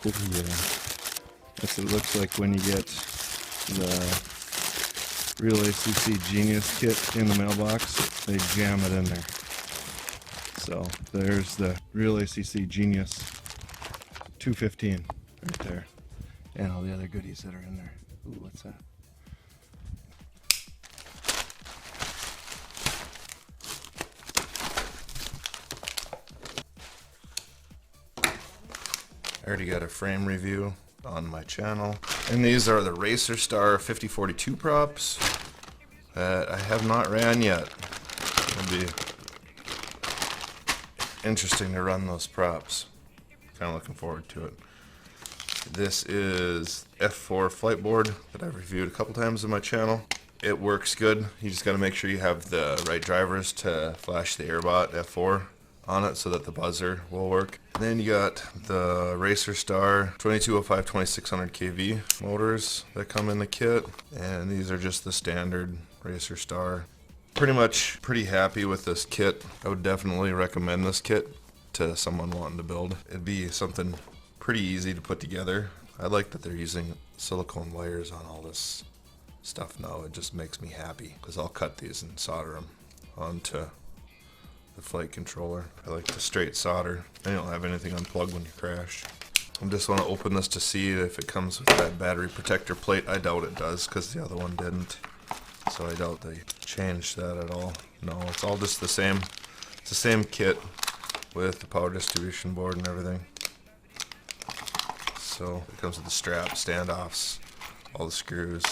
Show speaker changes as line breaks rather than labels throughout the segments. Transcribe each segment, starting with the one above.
Yeah, that's what it looks like when you get the Real ACC Genius kit in the mailbox. They jam it in there. So there's the Real ACC Genius 215 right there, and all the other goodies that are in there. Ooh, what's that? I already got a frame review on my channel, and these are the Racer Star 5042 props that I have not ran yet. It'll be interesting to run those props. Kind of looking forward to it. This is F4 flight board that I've reviewed a couple times on my channel. It works good. You just got to make sure you have the right drivers to flash the Airbot F4 on it so that the buzzer will work. And then you got the Racer Star 2205 2600 kV motors that come in the kit, and these are just the standard Racer Star. Pretty happy with this kit. I would definitely recommend this kit to someone wanting to build. It'd be something pretty easy to put together. I like that they're using silicone wires on all this stuff now. It just makes me happy because I'll cut these and solder them onto the flight controller. I like the straight solder. I don't have anything unplugged when you crash. I just want to open this to see if it comes with that battery protector plate. I doubt it does because the other one didn't. So I doubt they changed that at all. No, it's all just the same. It's the same kit with the power distribution board and everything. So it comes with the strap, standoffs, all the screws,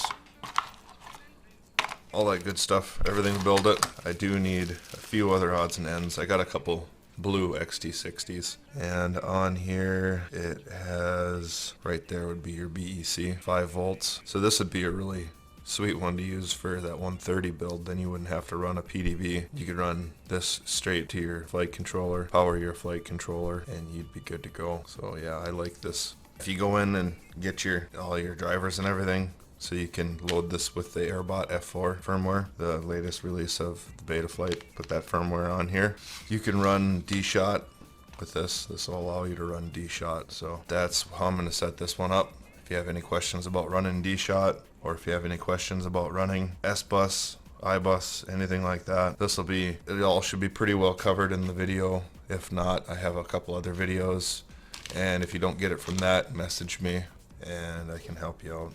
all that good stuff, everything to build it. I do need a few other odds and ends. I got a couple blue XT60s, and on here it has, right there would be your BEC 5 volts. So this would be a really sweet one to use for that 130 build. Then you wouldn't have to run a PDB. You could run this straight to your flight controller, power your flight controller, and you'd be good to go. So yeah, I like this. If you go in and get all your drivers and everything, so you can load this with the Airbot F4 firmware, the latest release of the Betaflight. Put that firmware on here. You can run D-Shot with this. This will allow you to run D-Shot. So that's how I'm going to set this one up. If you have any questions about running D-Shot, or if you have any questions about running S-Bus, iBus, anything like that, it all should be pretty well covered in the video. If not, I have a couple other videos. And if you don't get it from that, message me and I can help you out.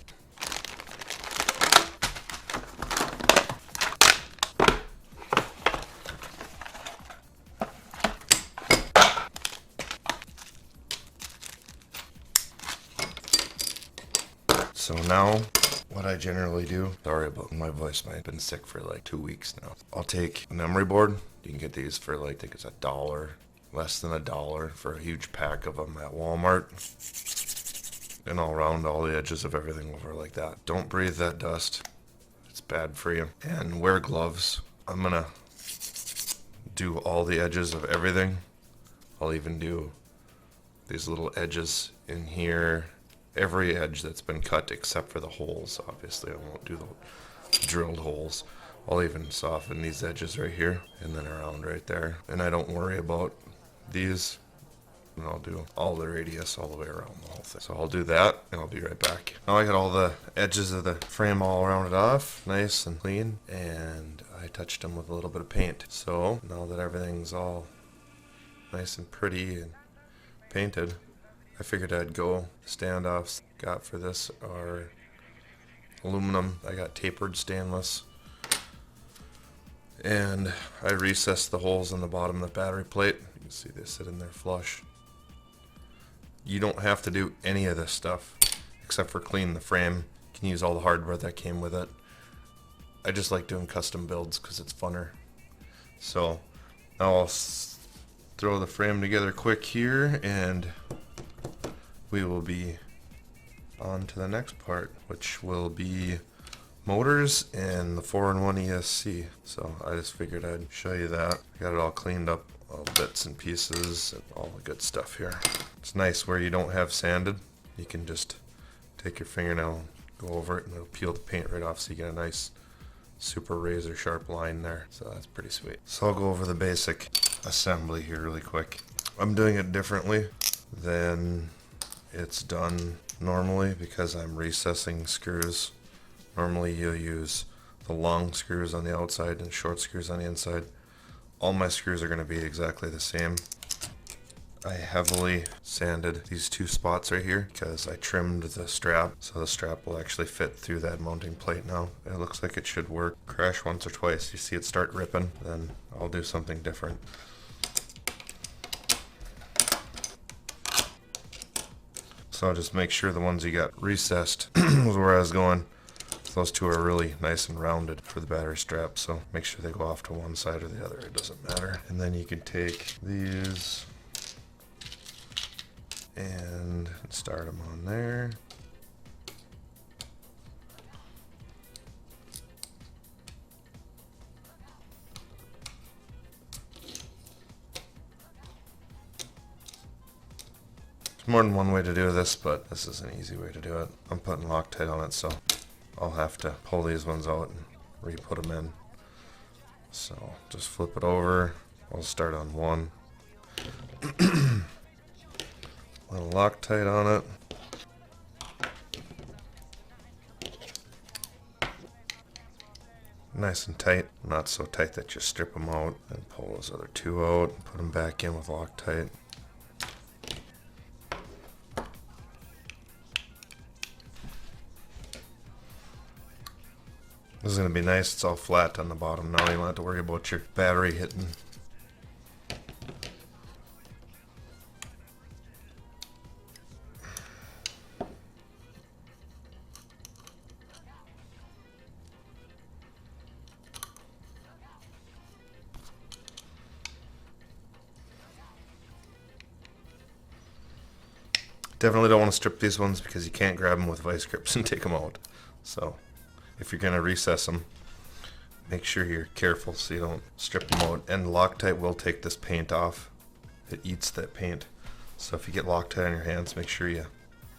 So now, what I generally do, sorry about my voice, I've been sick for like 2 weeks now. I'll take a memory board. You can get these for like, I think it's $1, less than $1 for a huge pack of them at Walmart. And I'll round all the edges of everything over like that. Don't breathe that dust. It's bad for you. And wear gloves. I'm gonna do all the edges of everything. I'll even do these little edges in here. Every edge that's been cut except for the holes. Obviously I won't do the drilled holes. I'll even soften these edges right here and then around right there. And I don't worry about these. And I'll do all the radius all the way around the whole thing. So I'll do that and I'll be right back. Now I got all the edges of the frame all rounded off, nice and clean, and I touched them with a little bit of paint. So now that everything's all nice and pretty and painted, I figured I'd go. Standoffs got for this are aluminum. I got tapered stainless. And I recessed the holes in the bottom of the battery plate. You can see they sit in there flush. You don't have to do any of this stuff except for clean the frame. You can use all the hardware that came with it. I just like doing custom builds because it's funner. So now I'll throw the frame together quick here and we will be on to the next part, which will be motors and the 4-in-1 ESC. So I just figured I'd show you that. I got it all cleaned up, all bits and pieces and all the good stuff here. It's nice where you don't have sanded. You can just take your fingernail, go over it, and it'll peel the paint right off so you get a nice super razor sharp line there. So that's pretty sweet. So I'll go over the basic assembly here really quick. I'm doing it differently than it's done normally because I'm recessing screws. Normally you'll use the long screws on the outside and short screws on the inside. All my screws are going to be exactly the same. I heavily sanded these two spots right here because I trimmed the strap, so the strap will actually fit through that mounting plate now. It looks like it should work. Crash once or twice, you see it start ripping, then I'll do something different. So I'll just make sure the ones you got recessed was where I was going. Those two are really nice and rounded for the battery strap, so make sure they go off to one side or the other, it doesn't matter. And then you can take these and start them on there. There's more than one way to do this, but this is an easy way to do it. I'm putting Loctite on it, so I'll have to pull these ones out and re-put them in. So just flip it over. I'll start on one. Little Loctite on it. Nice and tight, not so tight that you strip them out. And pull those other two out and put them back in with Loctite. This is going to be nice, it's all flat on the bottom now, you don't have to worry about your battery hitting. Definitely don't want to strip these ones because you can't grab them with vice grips and take them out. So if you're going to recess them, make sure you're careful so you don't strip them out. And Loctite will take this paint off. It eats that paint. So if you get Loctite on your hands, make sure you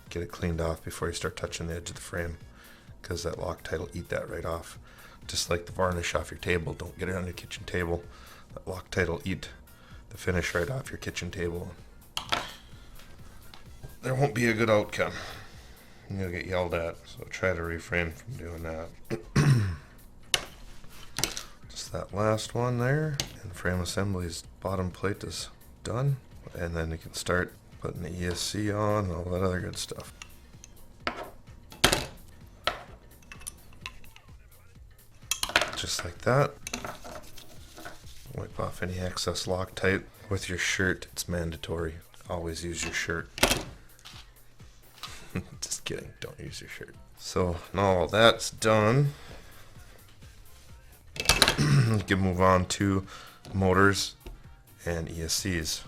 get it cleaned off before you start touching the edge of the frame, because that Loctite will eat that right off. Just like the varnish off your table, don't get it on your kitchen table. That Loctite will eat the finish right off your kitchen table. There won't be a good outcome. You'll get yelled at, so try to refrain from doing that. Just that last one there, and frame assembly's bottom plate is done. And then you can start putting the ESC on and all that other good stuff. Just like that. Wipe off any excess Loctite. With your shirt, it's mandatory. Always use your shirt. Just kidding, don't use your shirt. So now all that's done, we can move on to motors and ESCs.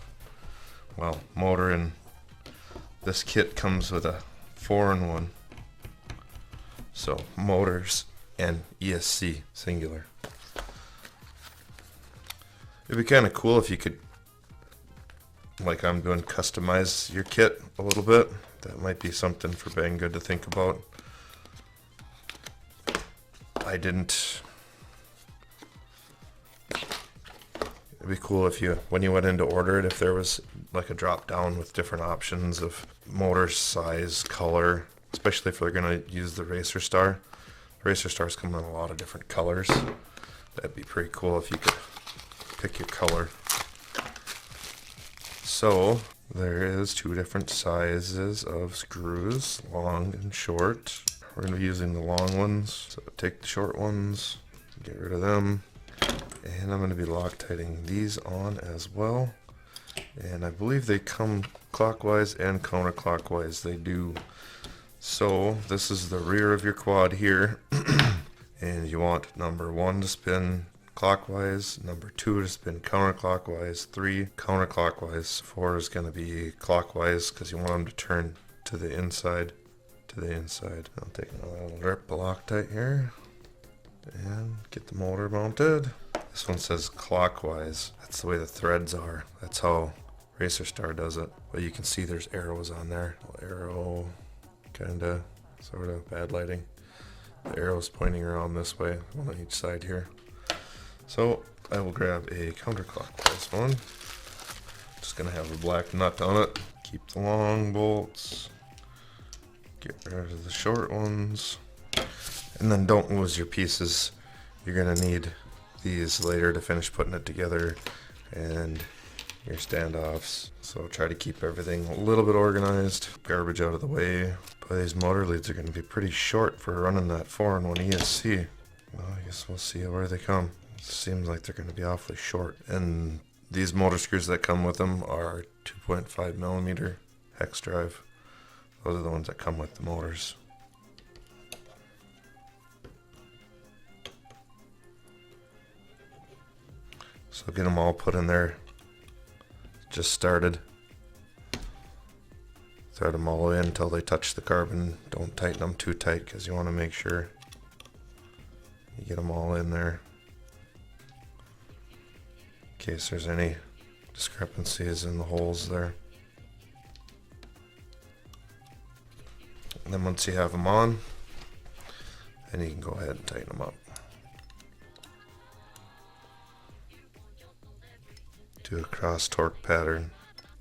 Well, motor in this kit comes with a 4-in-1. So motors and ESC singular. It'd be kind of cool if you could, like I'm doing, customize your kit a little bit. That might be something for Banggood to think about. I didn't. It'd be cool if you, when you went in to order it, if there was like a drop down with different options of motor size, color, especially if they're gonna use the Racer Star. The Racer Stars come in a lot of different colors. That'd be pretty cool if you could pick your color. So there is 2 different sizes of screws, long and short. We're going to be using the long ones, so take the short ones, get rid of them, and I'm going to be Loctiting these on as well. And I believe they come clockwise and counterclockwise, they do. So this is the rear of your quad here, and you want number 1 to spin clockwise, number 2 to spin counterclockwise, 3 counterclockwise, 4 is going to be clockwise because you want them to turn to the inside. I'll take another little rip of Loctite here and get the motor mounted. This one says clockwise. That's the way the threads are. That's how Racer Star does it. But you can see there's arrows on there. Arrow, kinda, sorta, bad lighting. The arrow's pointing around this way, one on each side here. So I will grab a counterclockwise one. Just gonna have a black nut on it. Keep the long bolts. Get rid of the short ones. And then don't lose your pieces. You're gonna need these later to finish putting it together, and your standoffs. So try to keep everything a little bit organized. Garbage out of the way. But these motor leads are gonna be pretty short for running that 4-in-1 ESC. Well, I guess we'll see where they come. It seems like they're gonna be awfully short. And these motor screws that come with them are 2.5 millimeter hex drive. Those are the ones that come with the motors. So get them all put in there. Just started. Thread them all in until they touch the carbon. Don't tighten them too tight because you want to make sure you get them all in there in case there's any discrepancies in the holes there. And then once you have them on, then you can go ahead and tighten them up. Do a cross torque pattern.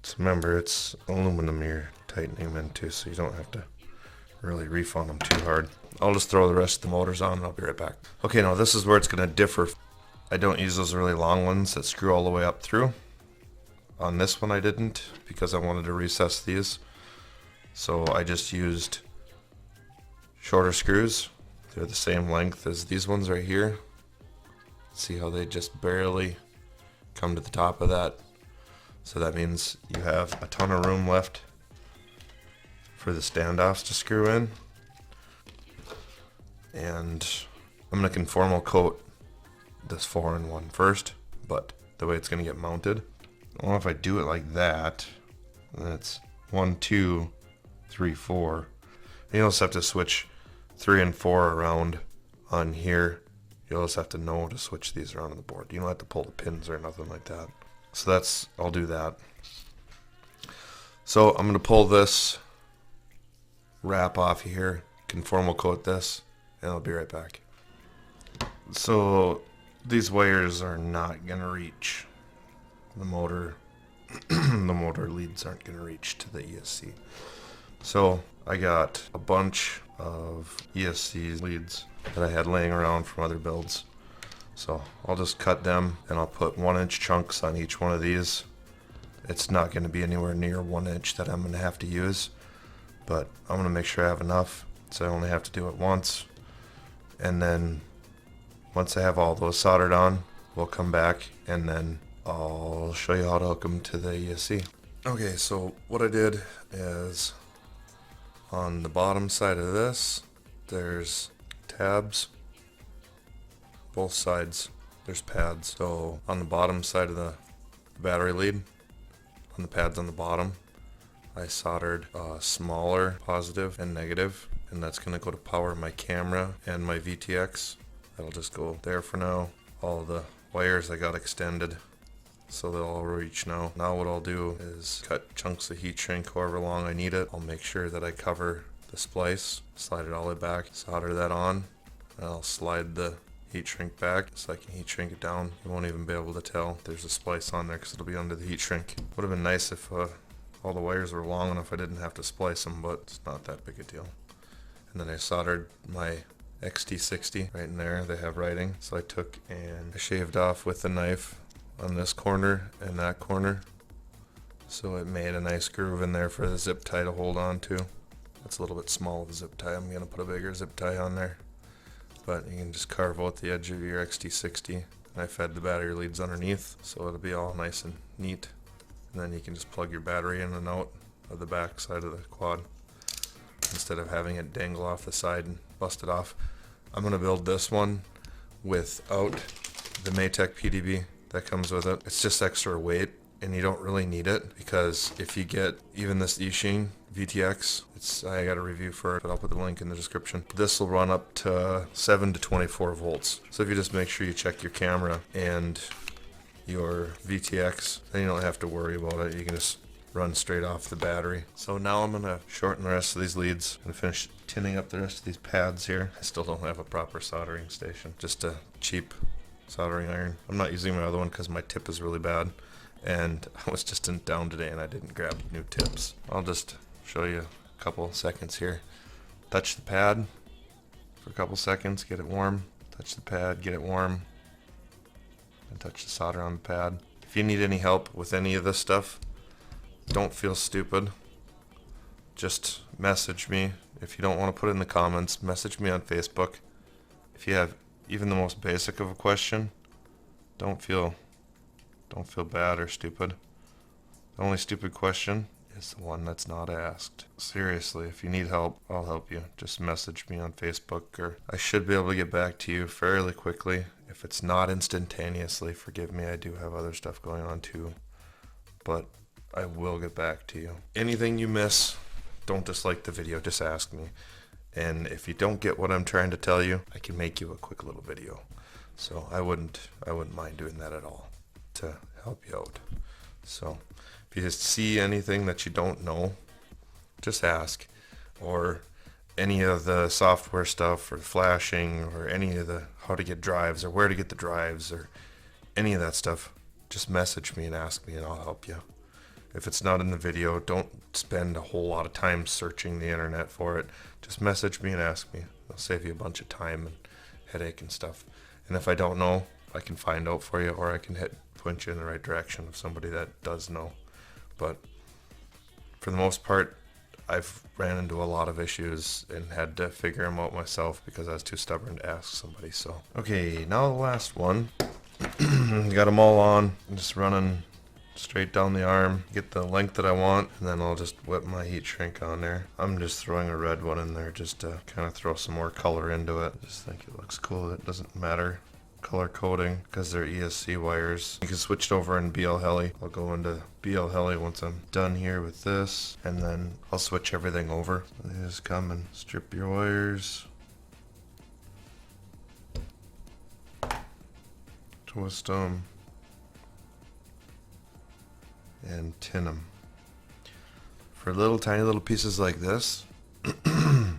So remember, it's aluminum you're tightening them into, so you don't have to really reef on them too hard. I'll just throw the rest of the motors on and I'll be right back. Okay, now this is where it's going to differ. I don't use those really long ones that screw all the way up through. On this one I didn't, because I wanted to recess these. So I just used shorter screws. They're the same length as these ones right here. See how they just barely come to the top of that. So that means you have a ton of room left for the standoffs to screw in. And I'm going to conformal coat this 4-in-1 first, but the way it's going to get mounted, well, if I do it like that, then it's 1, 2, 3, 4. You'll just have to switch 3 and 4 around on here. You'll just have to know to switch these around on the board. You don't have to pull the pins or nothing like that. So I'll do that. So I'm going to pull this wrap off here, conformal coat this, and I'll be right back. So these wires are not going to reach the motor. The motor leads aren't going to reach to the ESC. So I got a bunch of ESC leads that I had laying around from other builds. So I'll just cut them and I'll put 1-inch chunks on each one of these. It's not going to be anywhere near 1 inch that I'm going to have to use, but I'm going to make sure I have enough so I only have to do it once. And then once I have all those soldered on, we'll come back and then I'll show you how to hook them to the ESC. Okay, so what I did is on the bottom side of this, there's tabs. Both sides, there's pads. So on the bottom side of the battery lead, on the pads on the bottom, I soldered a smaller positive and negative, and that's going to go to power my camera and my VTX. That'll just go there for now. All the wires I got extended, so they'll all reach now. Now what I'll do is cut chunks of heat shrink however long I need it. I'll make sure that I cover the splice, slide it all the way back, solder that on, and I'll slide the heat shrink back so I can heat shrink it down. You won't even be able to tell there's a splice on there because it'll be under the heat shrink. Would have been nice if all the wires were long enough I didn't have to splice them, but it's not that big a deal. And then I soldered my XT60 right in there. They have writing, so I took and I shaved off with the knife on this corner and that corner, so it made a nice groove in there for the zip tie to hold on to. That's a little bit small of a zip tie. I'm gonna put a bigger zip tie on there, but you can just carve out the edge of your XT60. And I fed the battery leads underneath, so it'll be all nice and neat. And then you can just plug your battery in and out of the back side of the quad instead of having it dangle off the side and bust it off. I'm gonna build this one without the Matek PDB that comes with it. It's just extra weight and you don't really need it, because if you get even this Yixing VTX, I got a review for it, but I'll put the link in the description. This will run up to 7 to 24 volts. So if you just make sure you check your camera and your VTX, then you don't have to worry about it. You can just run straight off the battery. So now I'm gonna shorten the rest of these leads and finish tinning up the rest of these pads here. I still don't have a proper soldering station, just a cheap soldering iron. I'm not using my other one because my tip is really bad, and I was just in town today and I didn't grab new tips. I'll just show you a couple seconds here. touch the pad for a couple seconds, get it warm, touch the pad, get it warm, and touch the solder on the pad. If you need any help with any of this stuff, don't feel stupid. Just message me. If you don't want to put it in the comments, message me on Facebook. If you have even the most basic of a question, don't feel bad or stupid. The only stupid question is the one that's not asked. Seriously, if you need help, I'll help you. Just message me on Facebook, or I should be able to get back to you fairly quickly. If it's not instantaneously, forgive me, I do have other stuff going on too. But I will get back to you. Anything you miss, don't dislike the video, just ask me. And if you don't get what I'm trying to tell you, I can make you a quick little video. So I wouldn't mind doing that at all to help you out. So if you just see anything that you don't know, just ask. Or any of the software stuff or flashing or any of the how to get drives or where to get the drives or any of that stuff, just message me and ask me and I'll help you. If it's not in the video, don't spend a whole lot of time searching the internet for it. Just message me and ask me. I'll save you a bunch of time and headache and stuff. And if I don't know, I can find out for you, or I can point you in the right direction of somebody that does know. But for the most part, I've ran into a lot of issues and had to figure them out myself because I was too stubborn to ask somebody. So okay, now the last one. Got them all on. I'm just running straight down the arm, get the length that I want, and then I'll just whip my heat shrink on there. I'm just throwing a red one in there just to kind of throw some more color into it. Just think it looks cool. It doesn't matter color coding because they're ESC wires. You can switch it over in BL Heli. I'll go into BL Heli once I'm done here with this, and then I'll switch everything over. You just come and strip your wires, twist them, and tin them. For little tiny little pieces like this, the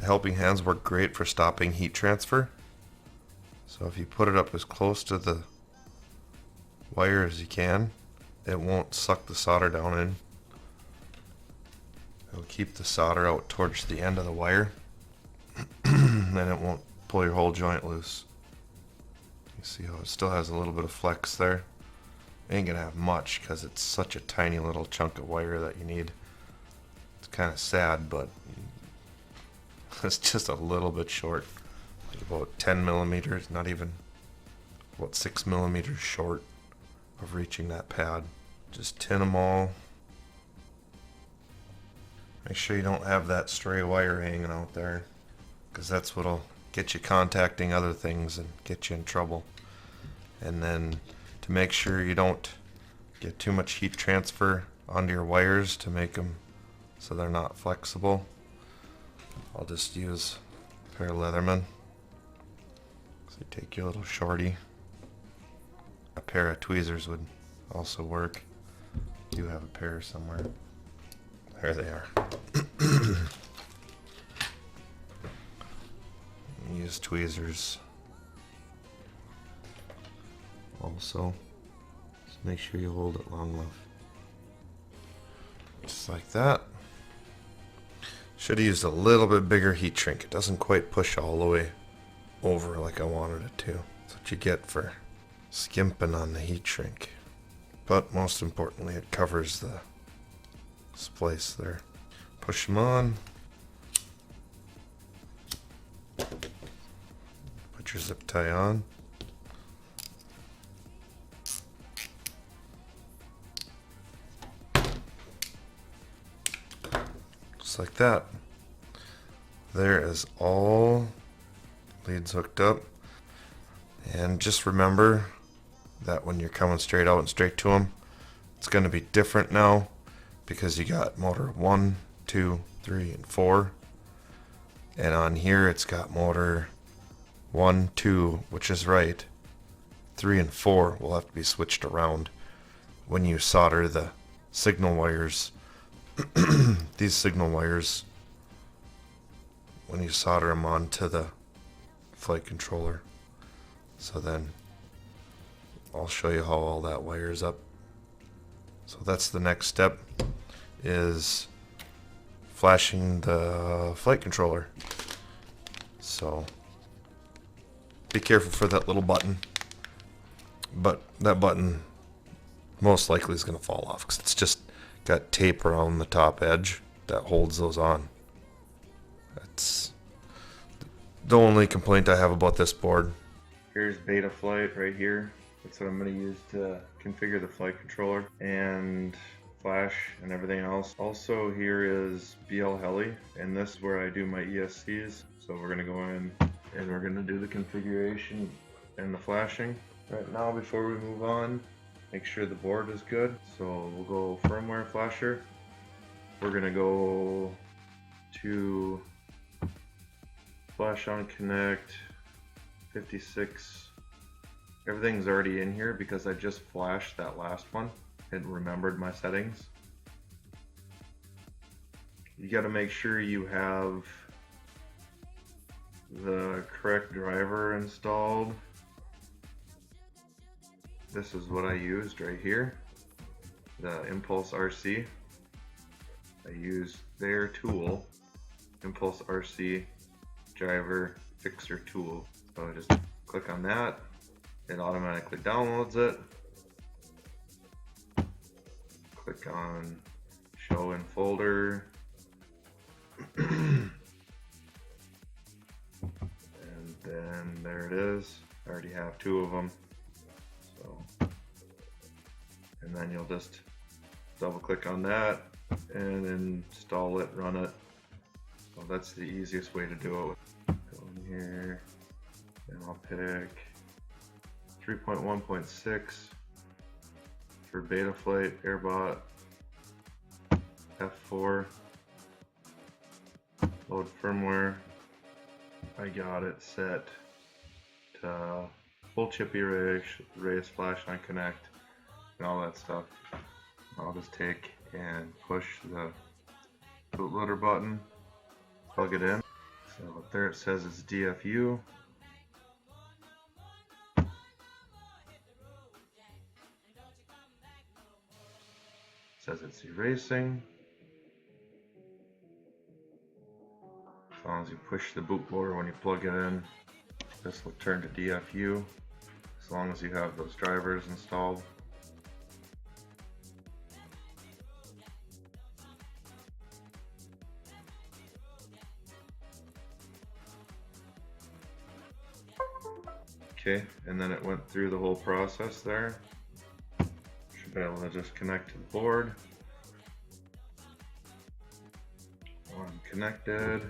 helping hands work great for stopping heat transfer. So if you put it up as close to the wire as you can, it won't suck the solder down in. It'll keep the solder out towards the end of the wire, and then it won't pull your whole joint loose. You see how it still has a little bit of flex there. Ain't gonna have much because it's such a tiny little chunk of wire that you need. It's kind of sad, but it's just a little bit short, like about 10 millimeters, not even, about 6 millimeters short of reaching that pad. Just tin them all. Make sure you don't have that stray wire hanging out there, because that's what'll get you contacting other things and get you in trouble. And then to make sure you don't get too much heat transfer onto your wires to make them so they're not flexible, I'll just use a pair of Leatherman. So you take your little shorty. A pair of tweezers would also work. You have a pair somewhere. There they are. Use tweezers also. Just make sure you hold it long enough. Just like that. Should have used a little bit bigger heat shrink. It doesn't quite push all the way over like I wanted it to. That's what you get for skimping on the heat shrink. But most importantly, it covers the splice there. Push them on. Put your zip tie on. Just like that. There is all leads hooked up. And just remember that when you're coming straight out and straight to them, it's going to be different now because you got motor 1, 2, 3, and 4. And on here it's got motor 1, 2, which is right. 3 and 4 will have to be switched around when you solder the signal wires. These signal wires, when you solder them onto the flight controller. So then I'll show you how all that wires up. So that's the next step, is flashing the flight controller. So be careful for that little button. But that button most likely is going to fall off because it's just got tape around the top edge that holds those on. That's the only complaint I have about this board. Here's Betaflight right here. That's what I'm going to use to configure the flight controller and flash and everything else. Also here is BL Heli, and this is where I do my ESCs. So we're going to go in and we're going to do the configuration and the flashing. Right now, before we move on, make sure the board is good. So we'll go firmware flasher. We're going to go to flash on connect 56. Everything's already in here because I just flashed that last one and remembered my settings. You got to make sure you have the correct driver installed. This is what I used right here, the Impulse RC. I used their tool, Impulse RC driver fixer tool. So I just click on that, it automatically downloads it. Click on show in folder. And then there it is. I already have 2 of them. So, and then you'll just double click on that and install it, run it. So that's the easiest way to do it. Go in here and I'll pick 3.1.6 for Betaflight Airbot F4. Load firmware. I got it set to full chip erase, flash on connect, and all that stuff. I'll just take and push the bootloader button, plug it in. So up there it says it's DFU. It says it's erasing. As long as you push the bootloader when you plug it in, this will turn to DFU, as long as you have those drivers installed. Okay, and then it went through the whole process there. Should be able to just connect to the board. I'm connected.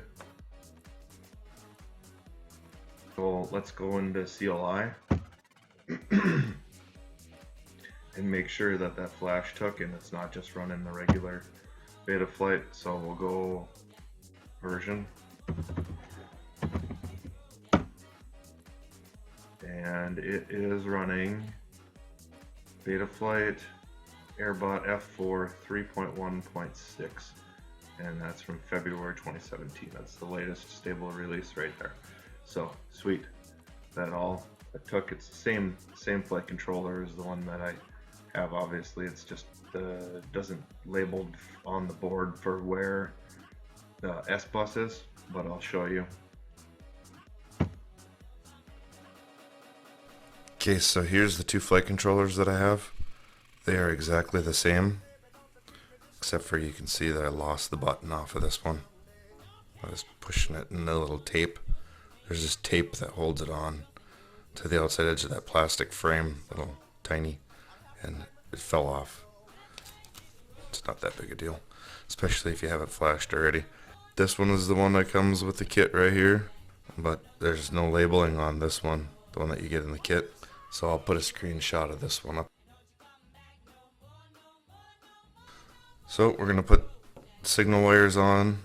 So let's go into CLI and make sure that that flash took and it's not just running the regular Betaflight. So we'll go version, and it is running Betaflight Airbot F4 3.1.6, and that's from February 2017. That's the latest stable release right there. So sweet. That all it took. It's the same flight controller as the one that I have. Obviously, it's just doesn't labeled on the board for where the S bus is, but I'll show you. Okay, so here's the 2 flight controllers that I have. They are exactly the same, except for you can see that I lost the button off of this one. I was pushing it in a little tape. There's this tape that holds it on to the outside edge of that plastic frame, little tiny, and it fell off. It's not that big a deal, especially if you have it flashed already. This one is the one that comes with the kit right here, but there's no labeling on this one, the one that you get in the kit. So I'll put a screenshot of this one up. So we're going to put signal wires on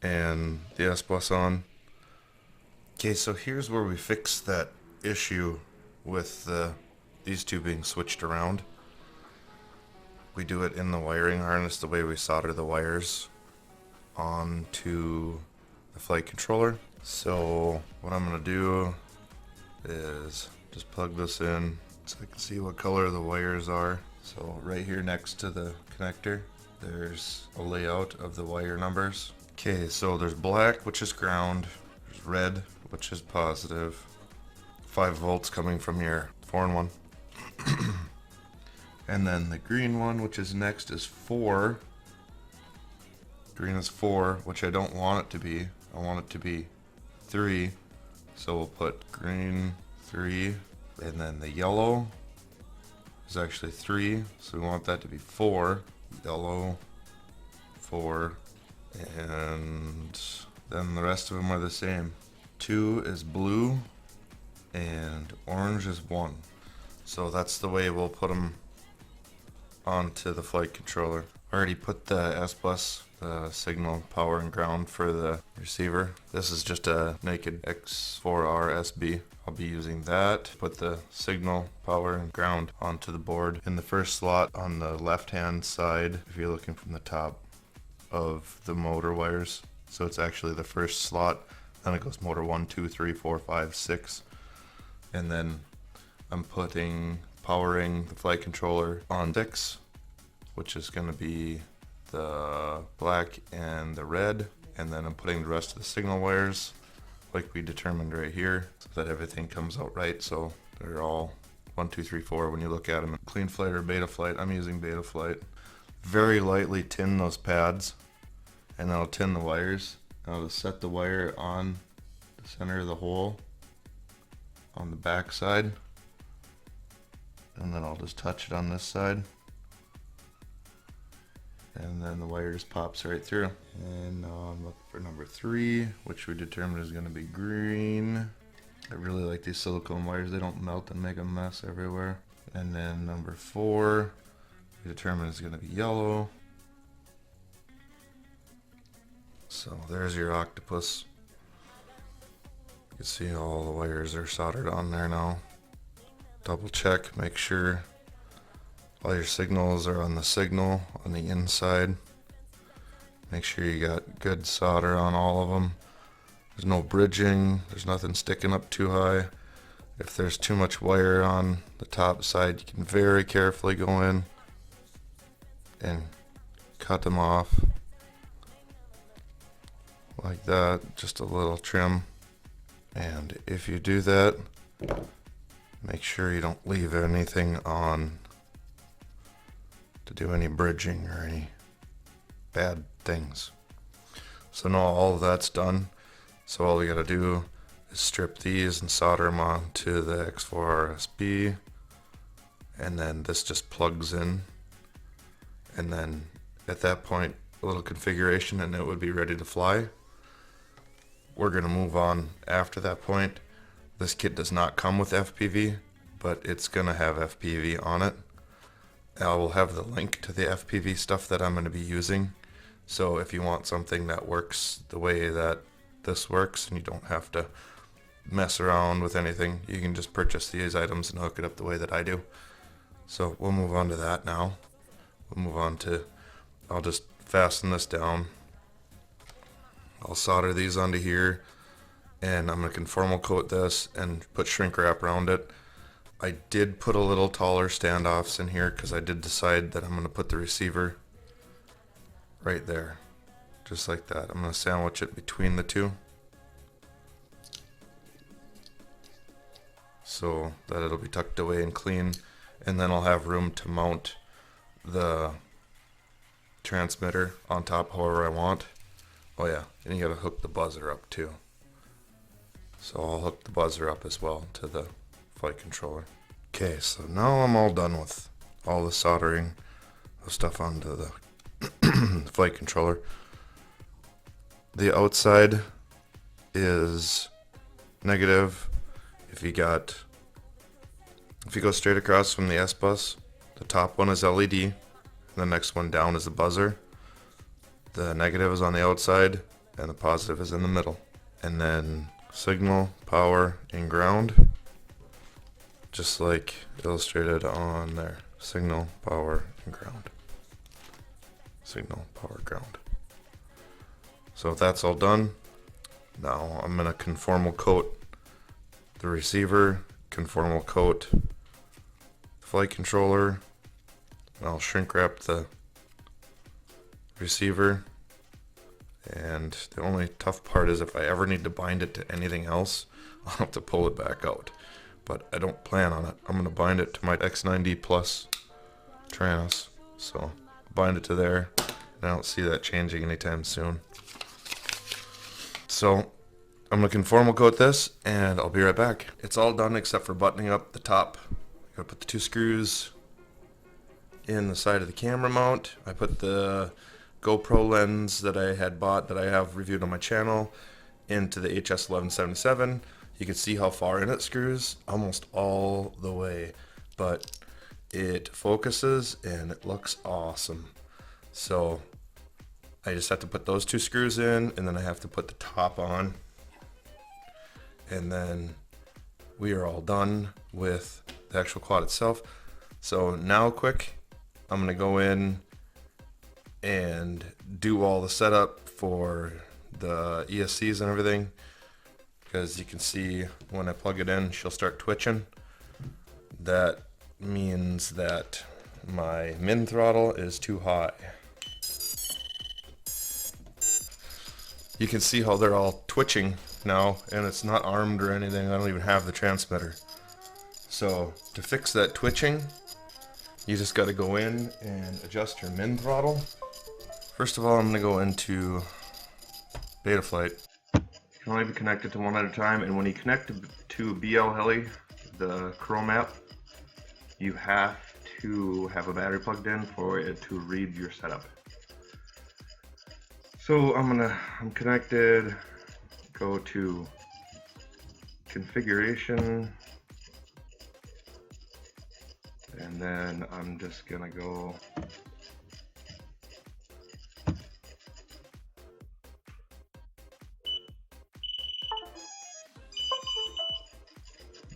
and the S-Bus on. Okay, so here's where we fix that issue with these 2 being switched around. We do it in the wiring harness the way we solder the wires onto the flight controller. So what I'm going to do is just plug this in so I can see what color the wires are. So right here next to the connector there's a layout of the wire numbers. Okay, so there's black, which is ground. There's red, which is positive. 5 volts coming from your 4 and 1. And then the green one, which is next, is 4. Green is 4, which I don't want it to be. I want it to be 3. So we'll put green 3. And then the yellow is actually 3. So we want that to be 4. Yellow, 4. And then the rest of them are the same. 2 is blue. And orange is 1. So that's the way we'll put them onto the flight controller. Already put the S-Bus, the signal, power, and ground for the receiver. This is just a naked X4R SB. I'll be using that. Put the signal, power, and ground onto the board in the first slot on the left-hand side if you're looking from the top of the motor wires. So it's actually the first slot. Then it goes motor 1, 2, 3, 4, 5, 6. And then I'm powering the flight controller on 6, which is going to be the black and the red. And then I'm putting the rest of the signal wires like we determined right here so that everything comes out right. So they're all 1, 2, 3, 4 when you look at them. Clean flight or Betaflight. I'm using Betaflight. Very lightly tin those pads, and then I'll tin the wires. I'll just set the wire on the center of the hole on the back side, and then I'll just touch it on this side, and then the wire just pops right through. And now I'm looking for number 3, which we determined is going to be green. I really like these silicone wires. They don't melt and make a mess everywhere. And then number 4 we determined is going to be yellow. So there's your octopus. You can see all the wires are soldered on there now. Double check, make sure all your signals are on the signal on the inside. Make sure you got good solder on all of them. There's no bridging, there's nothing sticking up too high. If there's too much wire on the top side, you can very carefully go in and cut them off like that, just a little trim. And if you do that, make sure you don't leave anything on to do any bridging or any bad things. So now all of that's done. So all we gotta do is strip these and solder them onto the X4 RSB, and then this just plugs in, and then at that point a little configuration and it would be ready to fly. We're gonna move on after that point. This kit does not come with FPV, but it's gonna have FPV on it. I will have the link to the FPV stuff that I'm gonna be using. So if you want something that works the way that this works and you don't have to mess around with anything, you can just purchase these items and hook it up the way that I do. So we'll move on to that now. We'll move on to, I'll just fasten this down. I'll solder these onto here, and I'm going to conformal coat this and put shrink wrap around it. I did put a little taller standoffs in here because I did decide that I'm going to put the receiver right there, just like that. I'm going to sandwich it between the two so that it'll be tucked away and clean, and then I'll have room to mount the transmitter on top however I want. Oh yeah, and you gotta hook the buzzer up too. So I'll hook the buzzer up as well to the flight controller. Okay, so now I'm all done with all the soldering of stuff onto the flight controller. The outside is negative. If you go straight across from the S-Bus, the top one is LED, and the next one down is the buzzer. The negative is on the outside, and the positive is in the middle. And then signal, power, and ground, just like illustrated on there. Signal, power, and ground. Signal, power, ground. So if that's all done, now I'm going to conformal coat the receiver, conformal coat the flight controller, and I'll shrink wrap the receiver. And the only tough part is if I ever need to bind it to anything else, I'll have to pull it back out. But I don't plan on it. I'm going to bind it to my X90 Plus Tranis. So bind it to there. And I don't see that changing anytime soon. So I'm going to conformal coat this and I'll be right back. It's all done except for buttoning up the top. I gotta put the 2 screws in the side of the camera mount. I put the GoPro lens that I had bought that I have reviewed on my channel into the HS1177. You can see how far in it screws, almost all the way, but it focuses and it looks awesome. So I just have to put those 2 screws in, and then I have to put the top on, and then we are all done with the actual quad itself. So now quick, I'm gonna go in and do all the setup for the ESCs and everything, because you can see when I plug it in, she'll start twitching. That means that my min throttle is too high. You can see how they're all twitching now, and it's not armed or anything. I don't even have the transmitter. So to fix that twitching, you just got to go in and adjust your min throttle. First of all, I'm going to go into Betaflight. You can only be connected to one at a time, and when you connect to BL Heli, the Chrome app, you have to have a battery plugged in for it to read your setup. So I'm connected, go to configuration, and then I'm just gonna go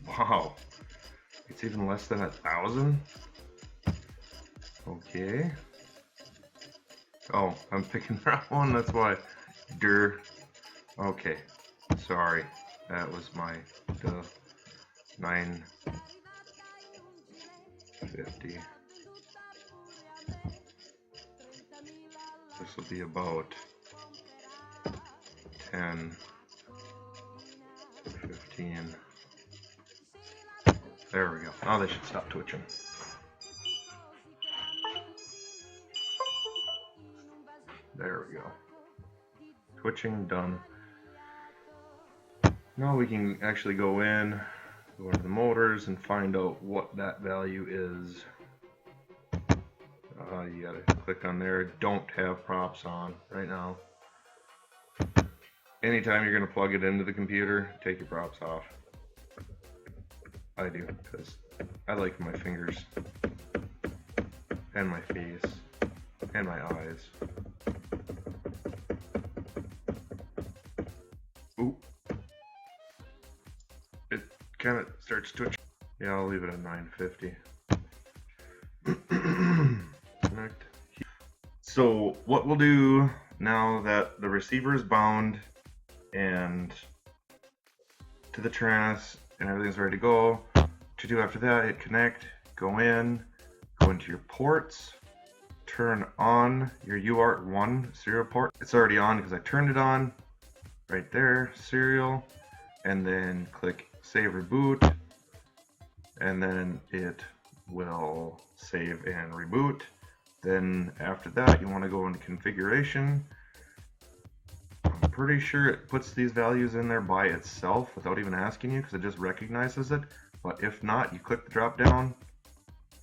wow, it's even less than 1,000. Okay. Oh, I'm picking the wrong one, that's why. Okay, sorry. That was my 950. This will be about 10 to 15. There we go. Now they should stop twitching. There we go. Twitching done. Now we can actually go into the motors and find out what that value is. You gotta click on there. Don't have props on right now. Anytime you're gonna plug it into the computer, take your props off. I do, because I like my fingers and my face and my eyes. Ooh. It kind of starts twitching. Yeah, I'll leave it at 950. Connect. So what we'll do now that the receiver is bound and to the Tranis and everything's ready to go, to do after that, hit connect, go into your ports, turn on your UART1 serial port. It's already on because I turned it on. Right there, serial, and then click save reboot, and then it will save and reboot. Then after that, you want to go into configuration. I'm pretty sure it puts these values in there by itself without even asking you, because it just recognizes it. But if not, you click the drop down,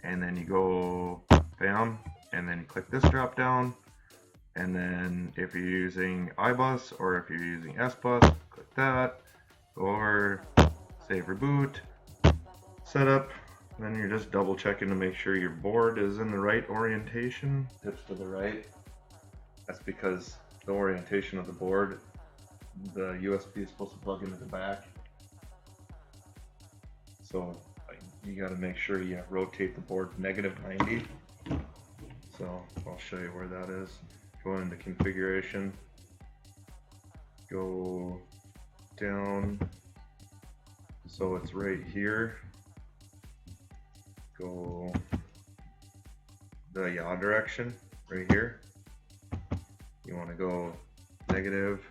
and then you go bam, and then you click this drop down. And then if you're using iBus or if you're using SBus, click that, go over, save reboot, setup, then you're just double checking to make sure your board is in the right orientation. Tips to the right. That's because the orientation of the board, the USB is supposed to plug into the back. So you got to make sure you rotate the board -90. So I'll show you where that is. Go into configuration, go down, so it's right here, go the yaw direction, right here, You want to go negative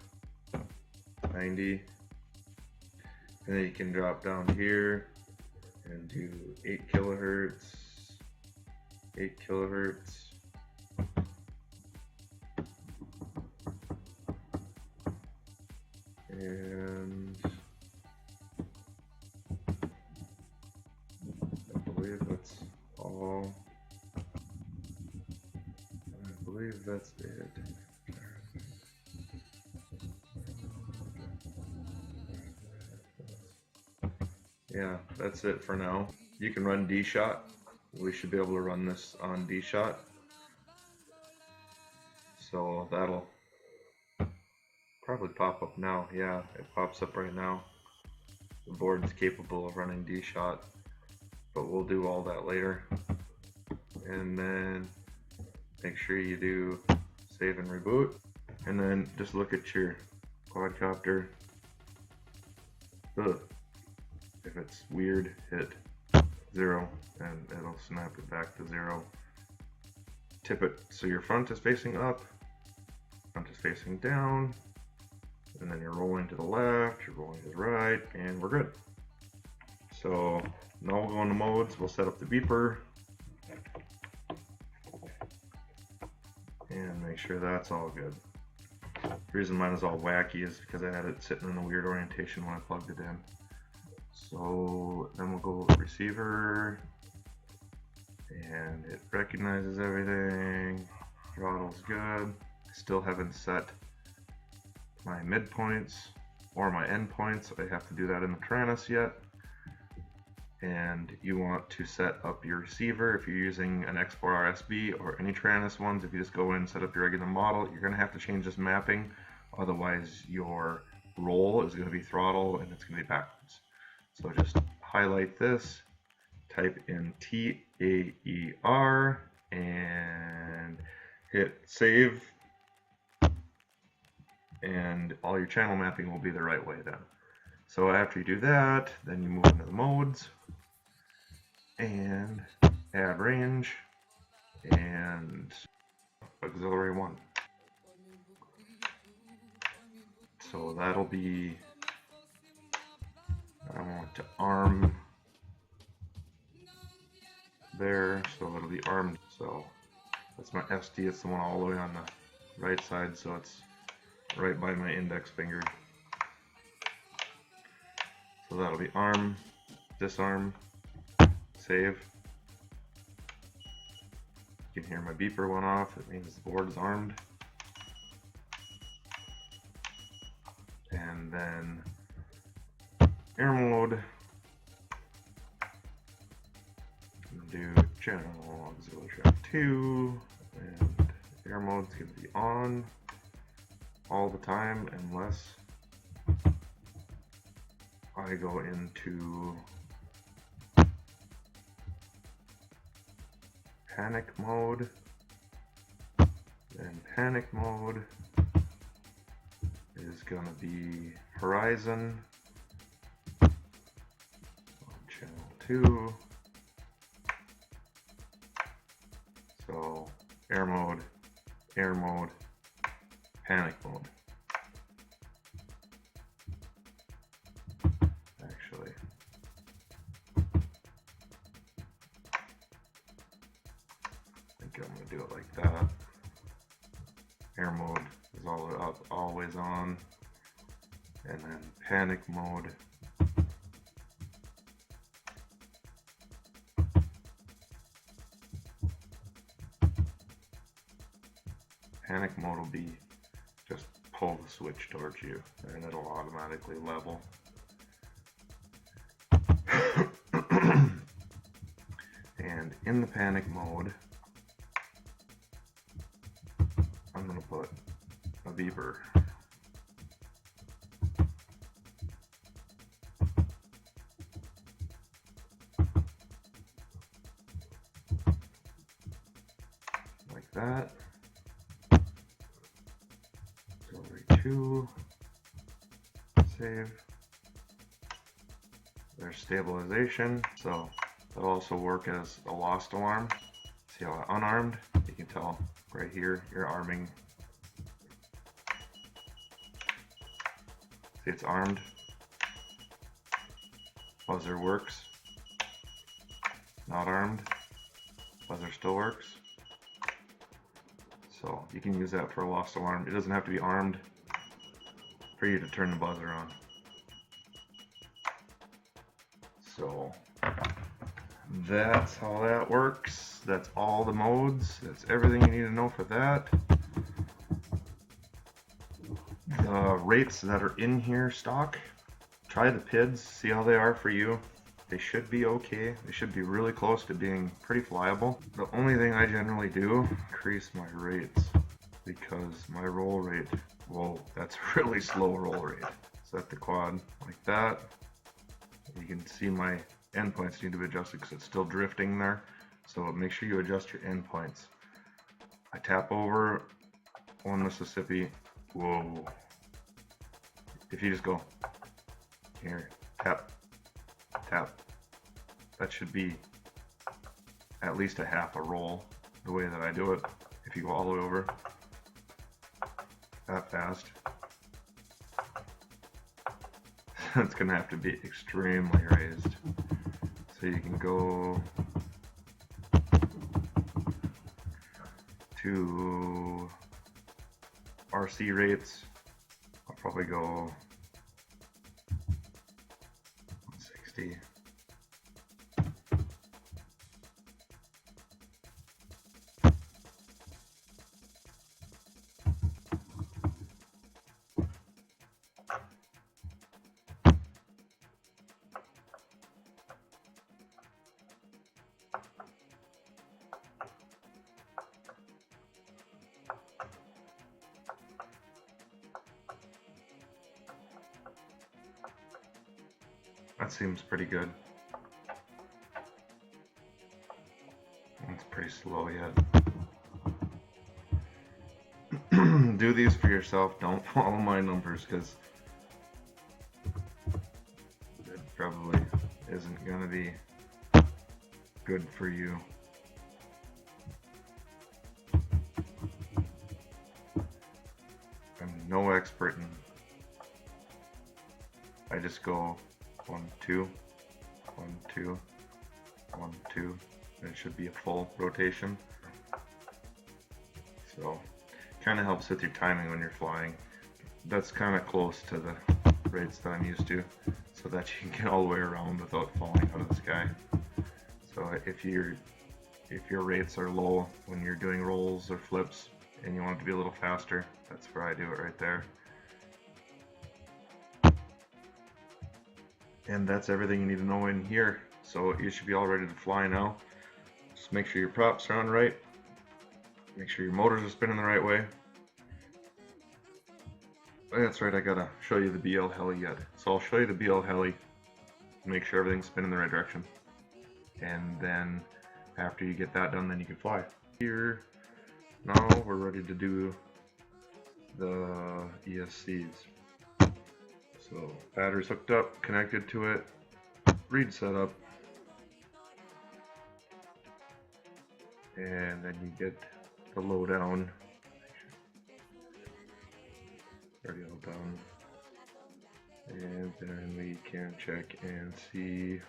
90, and then you can drop down here and do 8 kilohertz, 8 kilohertz. And I believe that's all. I believe that's it. Yeah, that's it for now. You can run D-Shot. We should be able to run this on D-Shot. So that'll probably pop up now. Yeah, it pops up right now. The board is capable of running D-Shot, but we'll do all that later. And then make sure you do save and reboot. And then just look at your quadcopter. Ugh. If it's weird, hit 0 and it'll snap it back to 0. Tip it so your front is facing up, front is facing down, and then you're rolling to the left, you're rolling to the right, and we're good. So now we'll go into modes, we'll set up the beeper, and make sure that's all good. The reason mine is all wacky is because I had it sitting in a weird orientation when I plugged it in. So then we'll go with receiver, and it recognizes everything, throttle's good. I still haven't set my midpoints or my endpoints. I have to do that in the Taranis yet. And you want to set up your receiver if you're using an X4 RSB or any Taranis ones. If you just go in and set up your regular model, you're going to have to change this mapping, otherwise your roll is going to be throttle and it's going to be backwards. So just highlight this, type in TAER and hit save, and all your channel mapping will be the right way then. So after you do that, then you move into the modes and add range and auxiliary 1. So that'll be, I want to arm there, so it'll be armed. So that's my SD, it's the one all the way on the right side, so it's right by my index finger. So that'll be arm, disarm, save. You can hear my beeper went off, it means the board is armed. And then air mode, do channel auxiliary track 2, and air mode is going to be on all the time unless I go into panic mode. Then panic mode is going to be horizon on channel 2. So air mode, panic mode. Actually, I think I'm going to do it like that. Air mode is always on, and then panic mode will be just pull the switch towards you and it'll automatically level. And in the panic mode, I'm going to put a beeper. Like that. Auxiliary 2, save. There's stabilization, so that'll also work as a lost alarm. See how unarmed? You can tell right here you're arming It's armed. Buzzer works. Not armed. Buzzer still works. So you can use that for a lost alarm. It doesn't have to be armed for you to turn the buzzer on. So that's how that works. That's all the modes. That's everything you need to know for that. The rates that are in here stock, try the PIDs, see how they are for you. They should be okay. They should be really close to being pretty flyable. The only thing I generally do, increase my rates, because my roll rate, well, that's really slow roll rate. Set the quad like that. You can see my endpoints need to be adjusted because it's still drifting there. So make sure you adjust your endpoints. I tap over on Mississippi. Whoa. If you just go here, tap, tap, that should be at least a half a roll the way that I do it. If you go all the way over that fast, it's gonna have to be extremely raised. So you can go to RC rates. I'll probably go 160. That seems pretty good. It's pretty slow yet. Do these for yourself. Don't follow my numbers because it probably isn't gonna be good for you. I'm no expert in. I just go 1, 2, 1, 2, 1, 2. And it should be a full rotation. So kind of helps with your timing when you're flying. That's kind of close to the rates that I'm used to, so that you can get all the way around without falling out of the sky. So if your rates are low when you're doing rolls or flips and you want it to be a little faster, that's where I do it right there. And that's everything you need to know in here. So you should be all ready to fly now. Just make sure your props are on right. Make sure your motors are spinning the right way. That's right, I gotta show you the BL heli yet. So I'll show you the BL heli, make sure everything's spinning the right direction. And then after you get that done, then you can fly. Here, now we're ready to do the ESCs. So battery's hooked up, connected to it, read setup, and then you get the lowdown. Already all done. And then we can check and see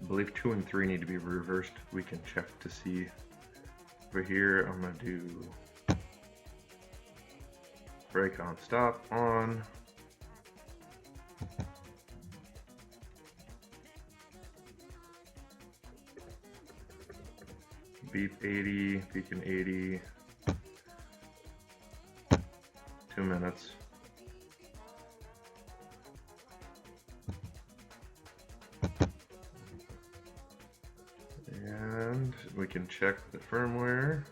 I believe 2 and 3 need to be reversed. We can check to see. Over here, I'm gonna do brake on, stop on. Beep 80, beacon 80. 2 minutes. And we can check the firmware.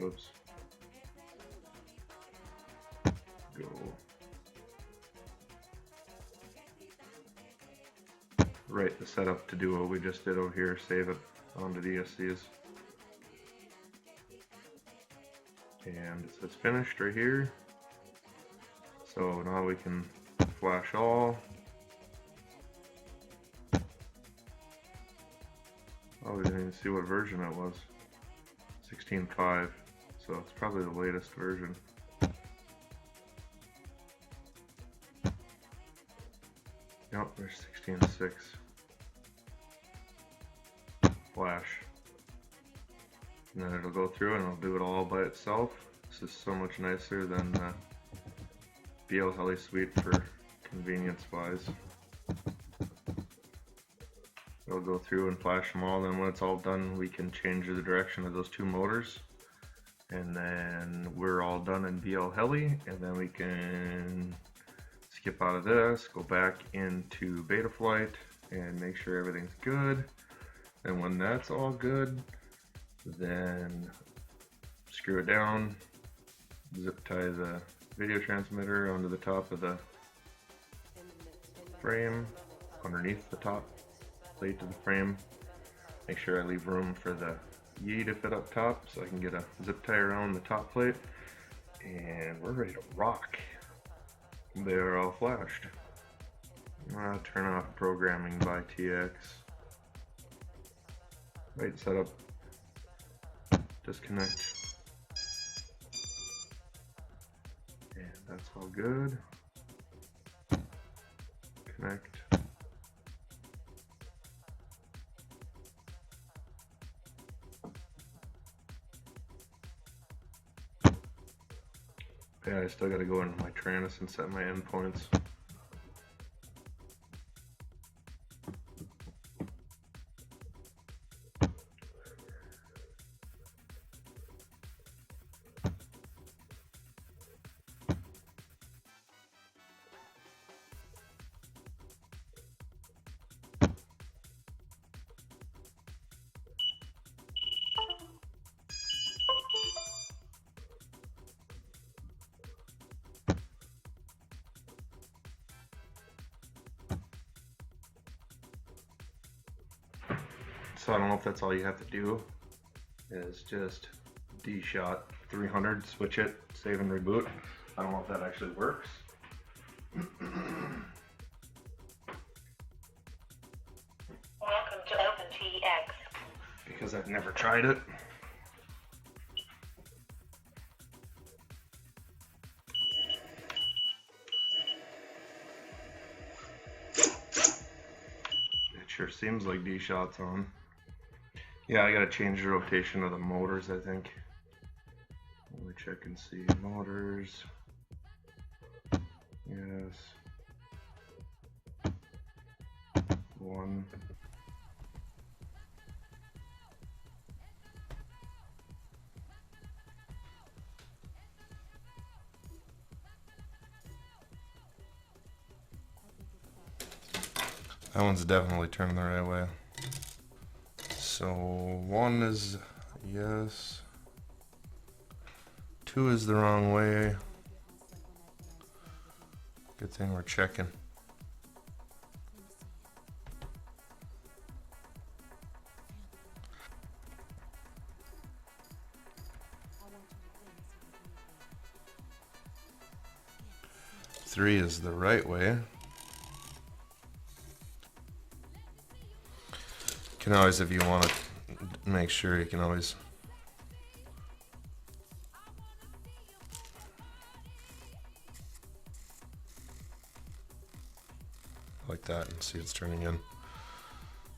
Oops. Go. Right, the setup to do what we just did over here, save it onto the ESCs. And it says finished right here. So now we can flash all. Oh, we didn't even see what version it was. 16.5, so it's probably the latest version. Yep, there's 16.6. Flash. And then it'll go through and it'll do it all by itself. This is so much nicer than the BL Heli Suite for convenience wise. It'll go through and flash them all, then when it's all done we can change the direction of those two motors, and then we're all done in BL Heli, and then we can skip out of this, go back into Betaflight and make sure everything's good. And when that's all good, then screw it down, zip tie the video transmitter onto the top of the frame, underneath the top plate of the frame. Make sure I leave room for the Yi to fit up top so I can get a zip tie around the top plate, and we're ready to rock. They're all flashed. I'll turn off programming by TX. Wait, setup. Disconnect. And that's all good. Connect. Yeah, I still gotta go into my Taranis and set my endpoints. So I don't know if that's all you have to do, is just D-Shot 300, switch it, save and reboot. I don't know if that actually works.
Welcome to OpenTX.
Because I've never tried it. It sure seems like D-Shot's on. Yeah, I gotta change the rotation of the motors, I think. Let me check and see. Motors. Yes. 1. That one's definitely turning the right way. So 1 is yes. 2 is the wrong way. Good thing we're checking. Three is the right way. You can always, if you want to make sure, you can always like that and see it's turning in.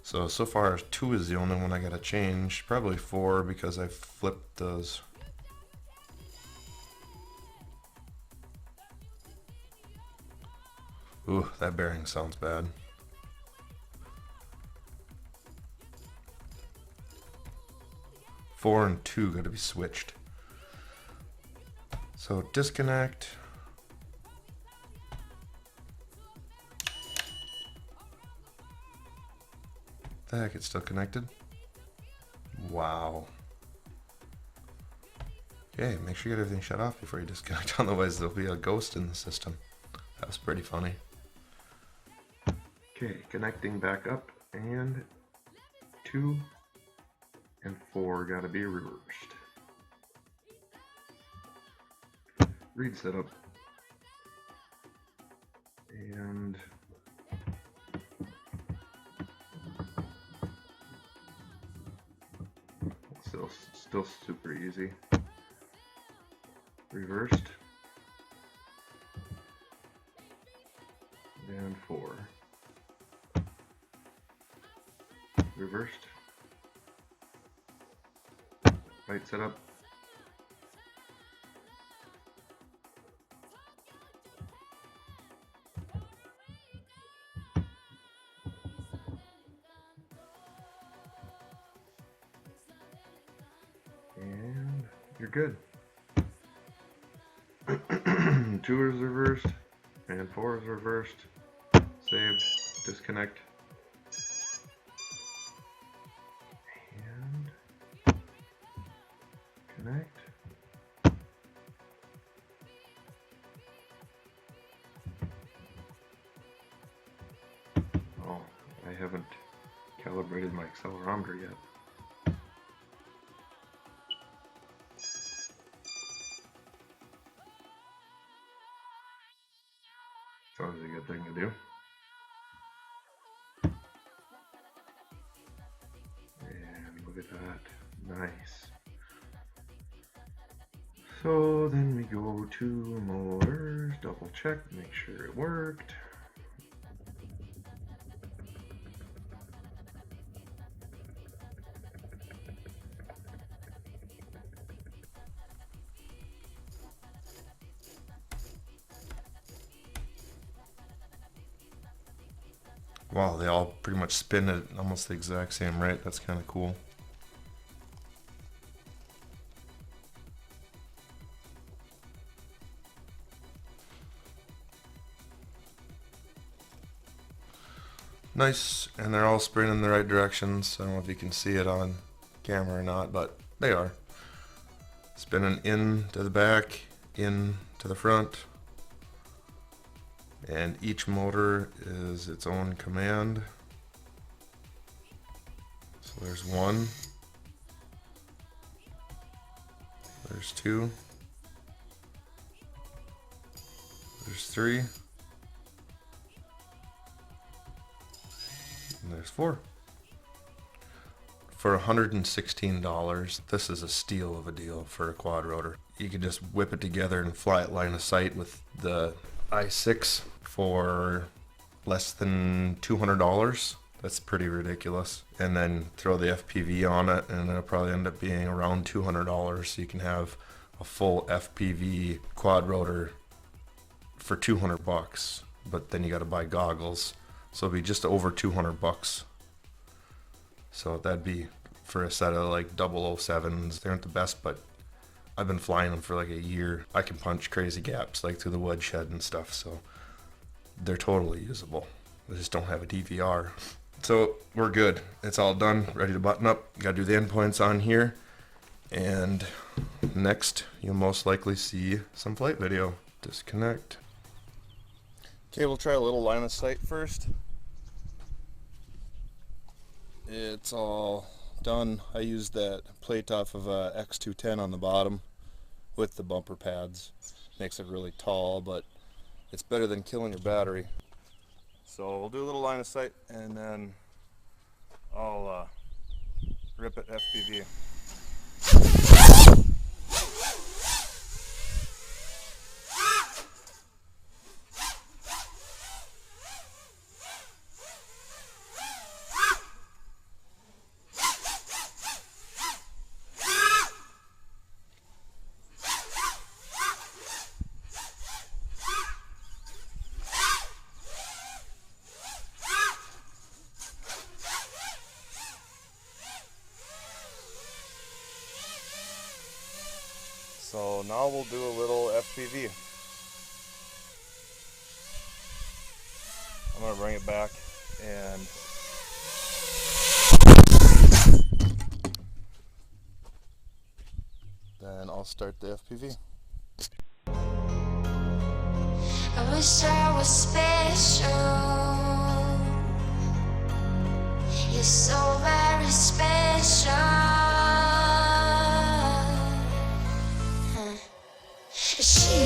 So far 2 is the only one I gotta change. Probably 4 because I flipped those. Ooh, that bearing sounds bad. Four and 2 gotta be switched. So disconnect. The heck, it's still connected? Wow. Okay, make sure you get everything shut off before you disconnect, otherwise there'll be a ghost in the system. That was pretty funny. Okay, connecting back up, and 2 and 4 gotta be reversed. Read setup. And Still super easy. Reversed. And 4. Reversed. Right setup. And you're good. 2 is reversed, and 4 is reversed. Saved. Disconnect. And connect. Oh, I haven't calibrated my accelerometer yet. It's always a good thing to do. And look at that. Nice. So then we go to motors, double check, make sure it worked. Wow, they all pretty much spin at almost the exact same rate. That's kind of cool. Nice, and they're all spinning in the right directions. I don't know if you can see it on camera or not, but they are. Spinning in to the back, in to the front. And each motor is its own command. So there's 1. There's 2. There's 3. And there's 4. For $116, this is a steal of a deal for a quad rotor. You can just whip it together and fly it line of sight with the i6 for less than $200. That's pretty ridiculous. And then throw the FPV on it, and it'll probably end up being around $200. So you can have a full FPV quad rotor for $200. But then you got to buy goggles, so it'll be just over $200. So that'd be for a set of like 007s. They aren't the best, but I've been flying them for like a year. I can punch crazy gaps like through the woodshed and stuff, so they're totally usable. I just don't have a DVR. So we're good. It's all done, ready to button up. Gotta do the endpoints on here. And next, you'll most likely see some flight video. Disconnect. Okay, we'll try a little line of sight first. It's all done. I used that plate off of a X210 on the bottom with the bumper pads. Makes it really tall, but it's better than killing your battery. So we'll do a little line of sight, and then I'll rip it FPV. So now we'll do a little FPV. I'm gonna bring it back and then I'll start the FPV.
I wish I was special. You're so very special. She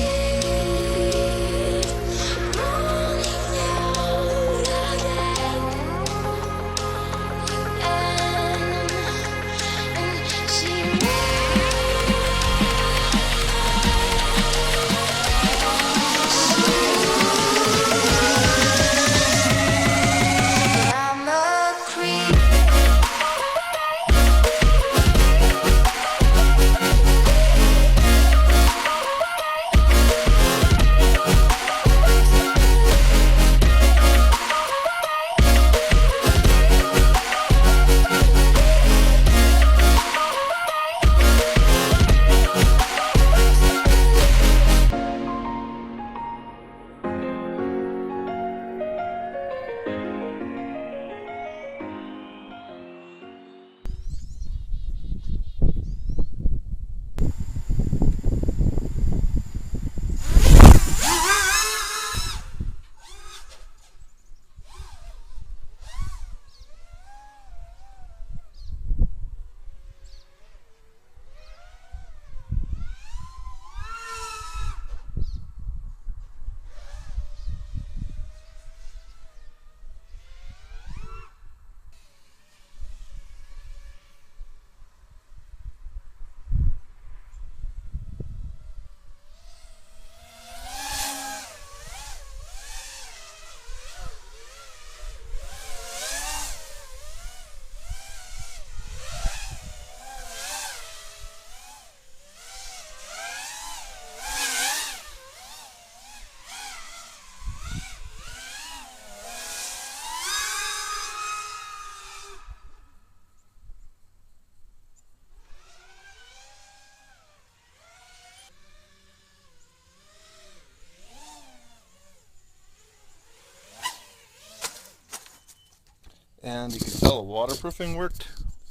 And you can tell the waterproofing worked.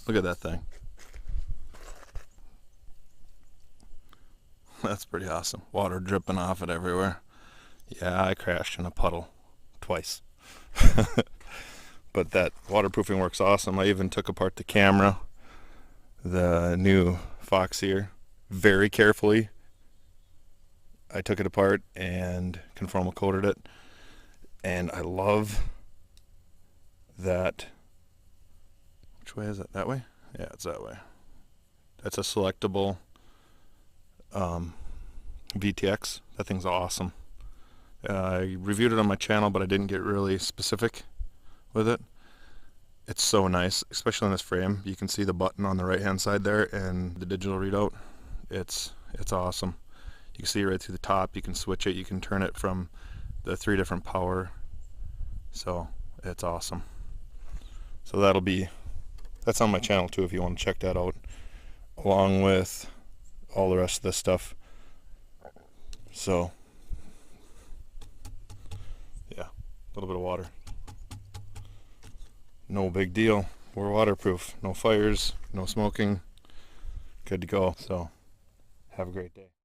Look at that thing. That's pretty awesome. Water dripping off it everywhere. Yeah, I crashed in a puddle twice. But that waterproofing works awesome. I even took apart the camera, the new Foxeer, very carefully. I took it apart and conformal coated it. And I love that. Which way is it? That way? Yeah, it's that way. That's a selectable VTX. That thing's awesome. I reviewed it on my channel, but I didn't get really specific with it. It's so nice, especially on this frame. You can see the button on the right hand side there and the digital readout. It's awesome. You can see right through the top. You can switch it. You can turn it from the 3 different power. So it's awesome. So that's on my channel too if you want to check that out, along with all the rest of this stuff. So yeah, a little bit of water. No big deal. We're waterproof. No fires, no smoking. Good to go. So have a great day.